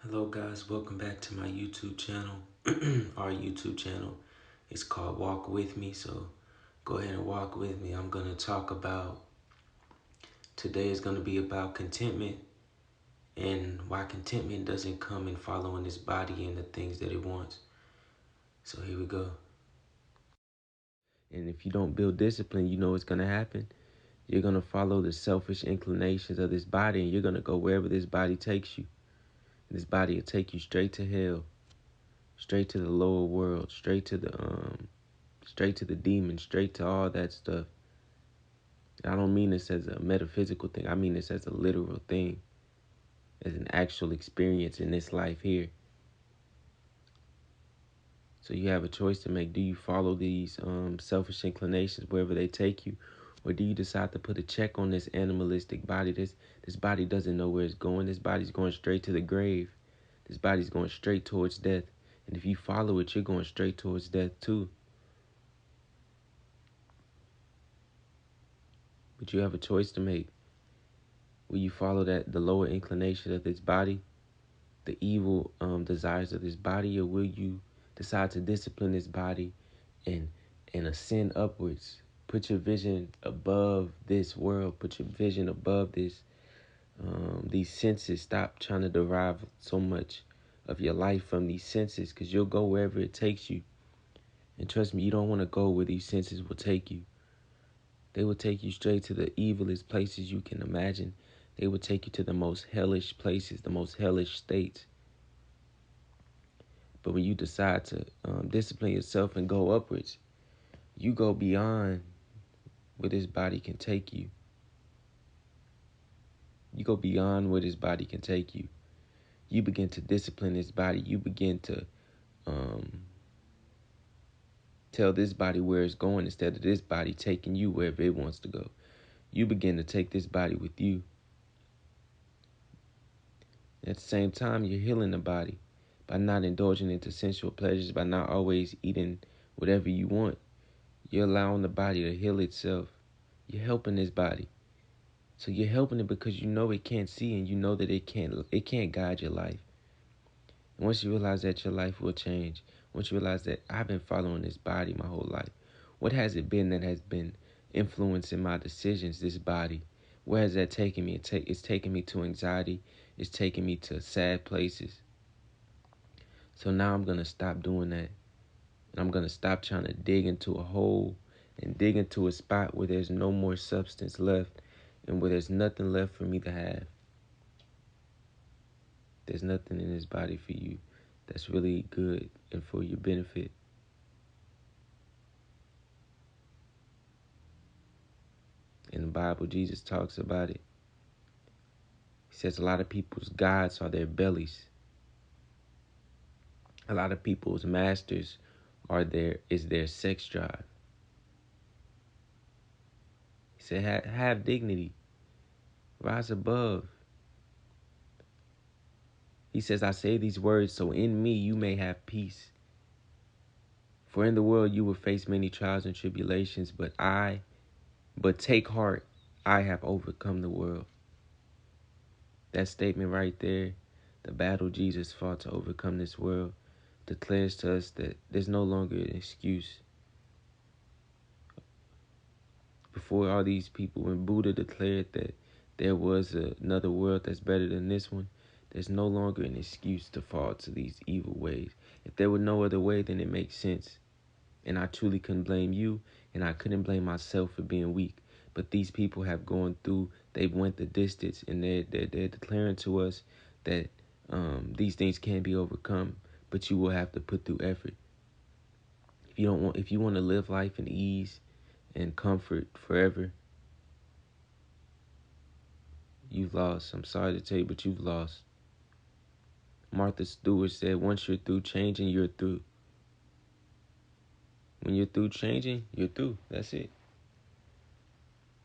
Hello guys, welcome back to my YouTube channel. Our YouTube channel is called Walk With Me, so go ahead and walk with me. I'm going to talk about, today is going to be about contentment and why contentment doesn't come in following this body and the things that it wants. So here we go. And if you don't build discipline, you know what's going to happen. You're going to follow the selfish inclinations of this body, and you're going to go wherever this body takes you. And this body will take you straight to hell, straight to the lower world, straight to the demons, straight to all that stuff. I don't mean this as a metaphysical thing. I mean this as a literal thing, as an actual experience in this life here. So you have a choice to make. Do you follow these selfish inclinations wherever they take you? Or do you decide to put a check on this animalistic body? This body doesn't know where it's going. This body's going straight to the grave. This body's going straight towards death. And if you follow it, you're going straight towards death too. But you have a choice to make. Will you follow the lower inclination of this body, the evil desires of this body, or will you decide to discipline this body and ascend upwards? Put your vision above this world. Put your vision above these senses. Stop trying to derive so much of your life from these senses, because you'll go wherever it takes you. And trust me, you don't want to go where these senses will take you. They will take you straight to the evilest places you can imagine. They will take you to the most hellish places, the most hellish states. But when you decide to discipline yourself and go upwards, you go beyond where this body can take you. You go beyond where this body can take you. You begin to discipline this body. You begin to tell this body where it's going instead of this body taking you wherever it wants to go. You begin to take this body with you. At the same time, you're healing the body by not indulging into sensual pleasures, by not always eating whatever you want. You're allowing the body to heal itself. You're helping this body. So you're helping it because you know it can't see, and you know that it can't guide your life. And once you realize that, your life will change. Once you realize that I've been following this body my whole life. What has it been that has been influencing my decisions, this body? Where has that taken me? It's taken me to anxiety. It's taken me to sad places. So now I'm going to stop doing that. And I'm going to stop trying to dig into a hole and dig into a spot where there's no more substance left and where there's nothing left for me to have. There's nothing in this body for you that's really good and for your benefit. In the Bible, Jesus talks about it. He says a lot of people's gods are their bellies. A lot of people's masters is their sex drive. He said, have dignity. Rise above. He says, I say these words so in me you may have peace. For in the world you will face many trials and tribulations, but take heart, I have overcome the world. That statement right there, the battle Jesus fought to overcome this world, declares to us that there's no longer an excuse. Before all these people, when Buddha declared that there was another world that's better than this one, there's no longer an excuse to fall to these evil ways. If there were no other way, then it makes sense. And I truly couldn't blame you, and I couldn't blame myself for being weak. But these people have gone through, they've went the distance, and they're declaring to us that these things can be overcome, but you will have to put through effort. If you want to live life in ease and comfort forever, you've lost. I'm sorry to tell you, but you've lost. Martha Stewart said, once you're through changing, you're through. When you're through changing, you're through. That's it.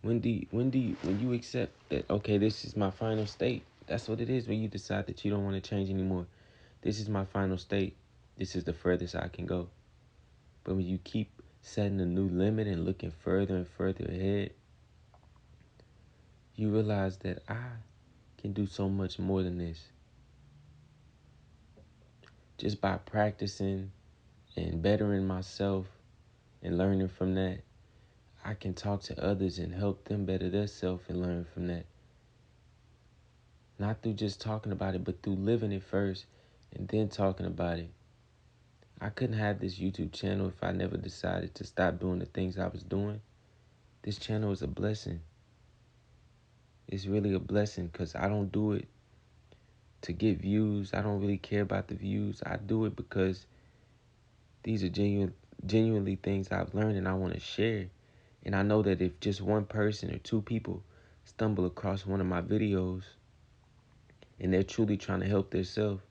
When you accept that, okay, this is my final state. That's what it is when you decide that you don't want to change anymore. This is my final state. This is the furthest I can go. But when you keep setting a new limit and looking further and further ahead, you realize that I can do so much more than this. just by practicing and bettering myself and learning from that, I can talk to others and help them better themselves and learn from that. Not through just talking about it, but through living it first and then talking about it. I couldn't have this YouTube channel if I never decided to stop doing the things I was doing. This channel is a blessing. It's really a blessing because I don't do it to get views. I don't really care about the views. I do it because these are genuinely things I've learned and I want to share. And I know that if just one person or two people stumble across one of my videos and they're truly trying to help themselves,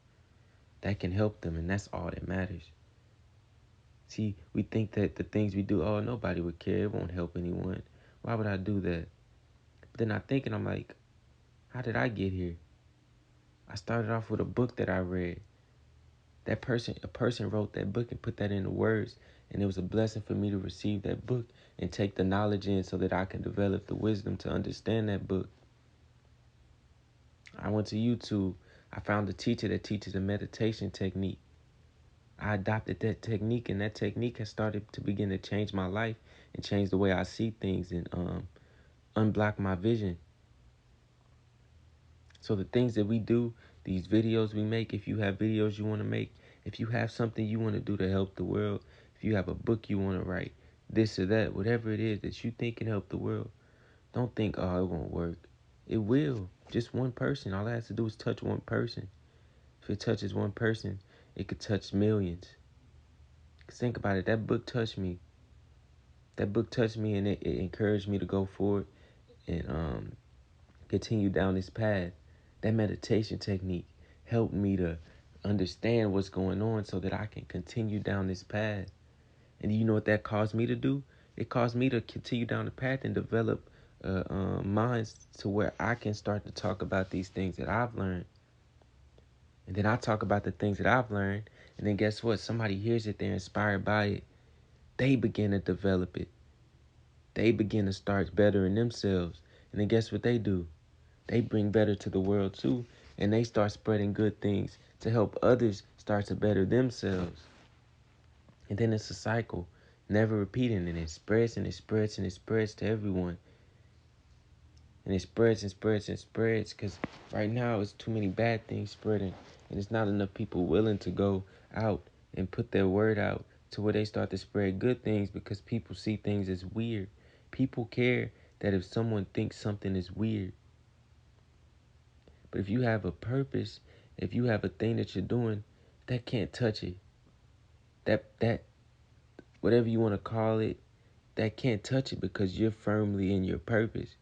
that can help them, and that's all that matters. See, we think that the things we do, oh, nobody would care. It won't help anyone. Why would I do that? But then I think, and I'm like, how did I get here? I started off with a book that I read. A person wrote that book and put that into words, and it was a blessing for me to receive that book and take the knowledge in so that I can develop the wisdom to understand that book. I went to YouTube. I found a teacher that teaches a meditation technique. I adopted that technique, and that technique has started to begin to change my life and change the way I see things and unblock my vision. So the things that we do, these videos we make, if you have videos you want to make, if you have something you want to do to help the world, if you have a book you want to write, this or that, whatever it is that you think can help the world, don't think, oh, it won't work. It will. Just one person. All it has to do is touch one person. If it touches one person, it could touch millions. 'Cause think about it. That book touched me. That book touched me, and it encouraged me to go forward and continue down this path. That meditation technique helped me to understand what's going on so that I can continue down this path. And you know what that caused me to do? It caused me to continue down the path and develop minds to where I can start to talk about these things that I've learned. And then I talk about the things that I've learned. And then guess what? Somebody hears it, they're inspired by it. They begin to develop it. They begin to start bettering themselves. And then guess what they do? They bring better to the world too. And they start spreading good things to help others start to better themselves. And then it's a cycle, never repeating, and it spreads and it spreads and it spreads to everyone. And it spreads and spreads and spreads because right now it's too many bad things spreading. And it's not enough people willing to go out and put their word out to where they start to spread good things because people see things as weird. People care that if someone thinks something is weird. But if you have a purpose, if you have a thing that you're doing, that can't touch it. That whatever you want to call it, that can't touch it because you're firmly in your purpose.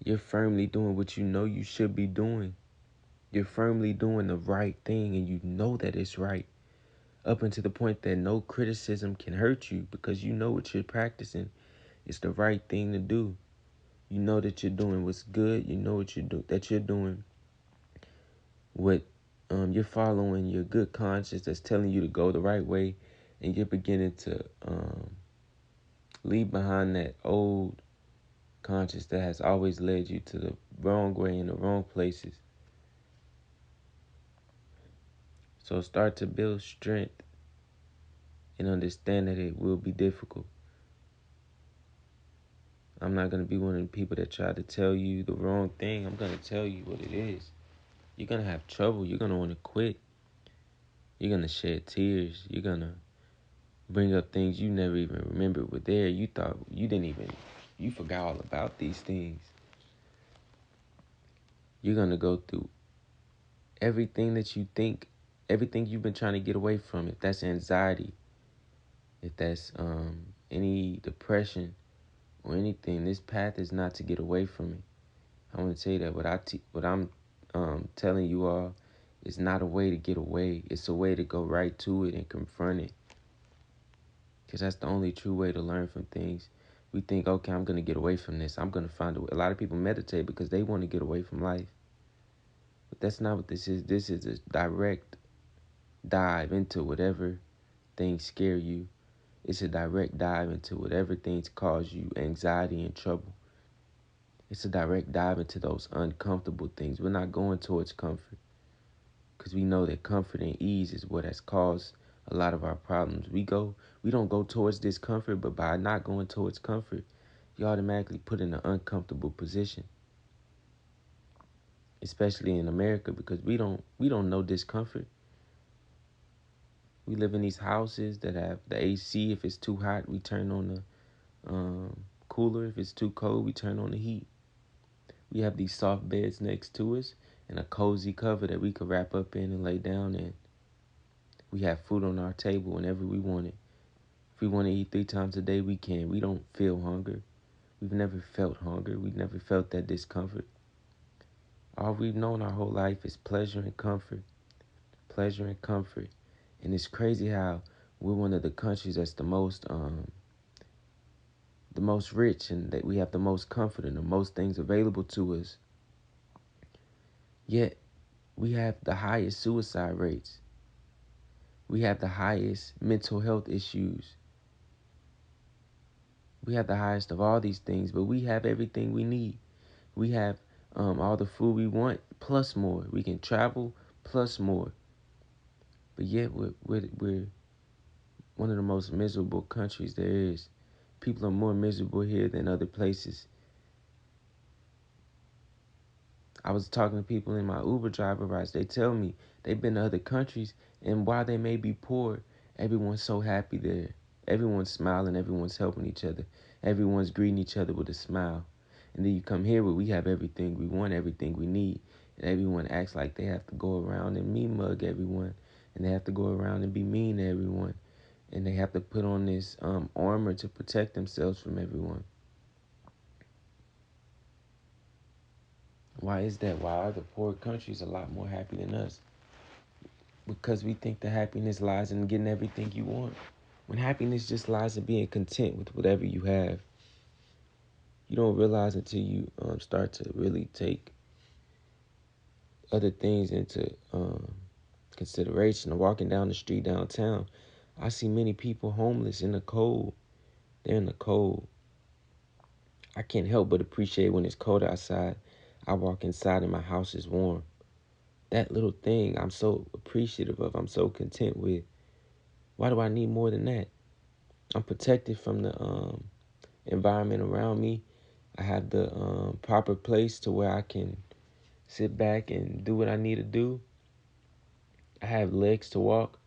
You're firmly doing what you know you should be doing. You're firmly doing the right thing and you know that it's right. Up until the point that no criticism can hurt you because you know what you're practicing is the right thing to do. You know that you're doing what's good. You know what you're doing what you're following your good conscience that's telling you to go the right way, and you're beginning to leave behind that old conscience that has always led you to the wrong way in the wrong places. So start to build strength and understand that it will be difficult. I'm not going to be one of the people that try to tell you the wrong thing. I'm going to tell you what it is. You're going to have trouble. You're going to want to quit. You're going to shed tears. You're going to bring up things you never even remembered were there. You thought you forgot all about these things. You're going to go through everything that you think, everything you've been trying to get away from. If that's anxiety, if that's any depression or anything, this path is not to get away from it. I want to tell you that what I'm telling you all is not a way to get away. It's a way to go right to it and confront it. Because that's the only true way to learn from things. We think, okay, I'm going to get away from this. I'm going to find a way. A lot of people meditate because they want to get away from life. But that's not what this is. This is a direct dive into whatever things scare you. It's a direct dive into whatever things cause you anxiety and trouble. It's a direct dive into those uncomfortable things. We're not going towards comfort. because we know that comfort and ease is what has caused a lot of our problems. We don't go towards discomfort, but by not going towards comfort, you automatically put in an uncomfortable position, especially in America, because we don't know discomfort. We live in these houses that have the AC. If it's too hot, we turn on the cooler. If it's too cold, we turn on the heat. We have these soft beds next to us and a cozy cover that we could wrap up in and lay down in. We have food on our table whenever we want it. If we want to eat 3 times a day, we can. We don't feel hunger. We've never felt hunger. We've never felt that discomfort. All we've known our whole life is pleasure and comfort. Pleasure and comfort. And it's crazy how we're one of the countries that's the most rich, and that we have the most comfort and the most things available to us. Yet we have the highest suicide rates. We have the highest mental health issues. We have the highest of all these things, but we have everything we need. We have all the food we want, plus more. We can travel, plus more. But yet we're one of the most miserable countries there is. People are more miserable here than other places. I was talking to people in my Uber driver rides. They tell me they've been to other countries, and while they may be poor, everyone's so happy there. Everyone's smiling, everyone's helping each other. Everyone's greeting each other with a smile. And then you come here where we have everything we want, everything we need. And everyone acts like they have to go around and mean mug everyone. And they have to go around and be mean to everyone. And they have to put on this armor to protect themselves from everyone. Why is that? Why are the poor countries a lot more happy than us? Because we think the happiness lies in getting everything you want. When happiness just lies in being content with whatever you have. You don't realize until you start to really take other things into consideration. Walking down the street downtown, I see many people homeless in the cold. They're in the cold. I can't help but appreciate when it's cold outside. I walk inside and my house is warm. That little thing I'm so appreciative of. I'm so content with. Why do I need more than that? I'm protected from the environment around me. I have the proper place to where I can sit back and do what I need to do. I have legs to walk.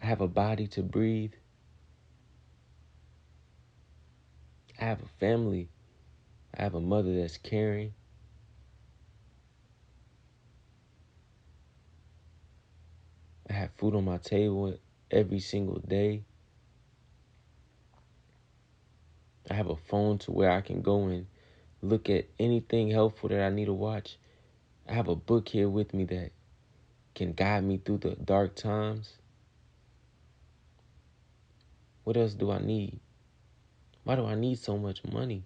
I have a body to breathe. I have a family. I have a mother that's caring. I have food on my table every single day. I have a phone to where I can go and look at anything helpful that I need to watch. I have a book here with me that can guide me through the dark times. What else do I need? Why do I need so much money?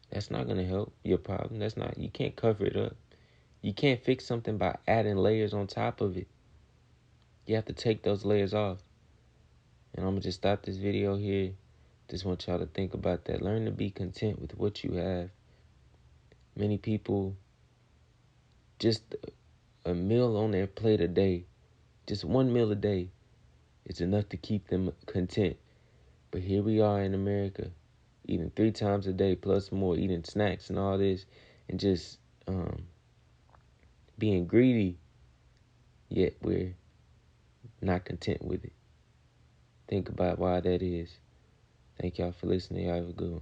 That's not going to help your problem. You can't cover it up. You can't fix something by adding layers on top of it. You have to take those layers off. And I'm going to just stop this video here. Just want y'all to think about that. Learn to be content with what you have. Many people, just a meal on their plate a day, just one meal a day, is enough to keep them content. But here we are in America, eating 3 times a day plus more, eating snacks and all this, and just being greedy, yet we're not content with it. Think about why that is. Thank y'all for listening. Y'all have a good one.